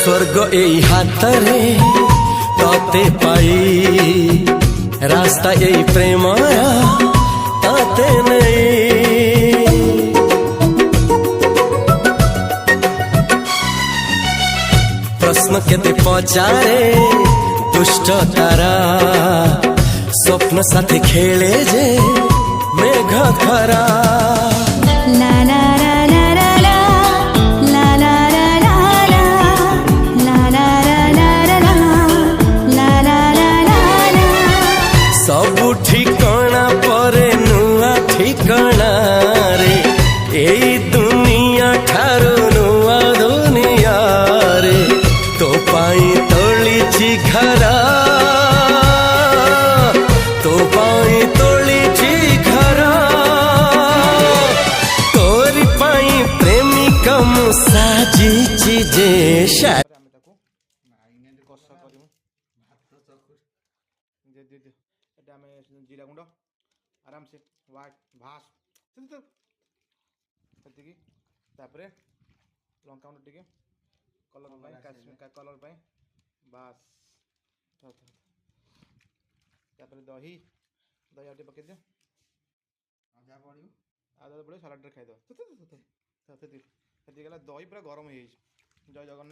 स्वर्ग एई हातरे तते पाई रास्ता एई प्रेम तते नहीं। प्रश्न केते पचारे दुष्ट तारा स्वप्न साथे खेले जे मेघ खरा। सबु ठिकाना परे नुआ ठिकाना रे एई दुनिया ठारू नुआ दुनिया रे। तो पाई तोलिछि घरा तो पाई तोलिछि घरा तोरी पाई प्रेमिका मु साजिछि जे शा जीरा गुंड आराम से व्हाइट भास तापरे लंका गुंड टिके कलर पाई काश्मीर का कलर पाई बास तापरे दही दही आटे पके दियो आधा पड़ियो आधा पड़ियो सलाड रे खाइ दो गला दही पूरा गरम हो जय जगन्नाथ।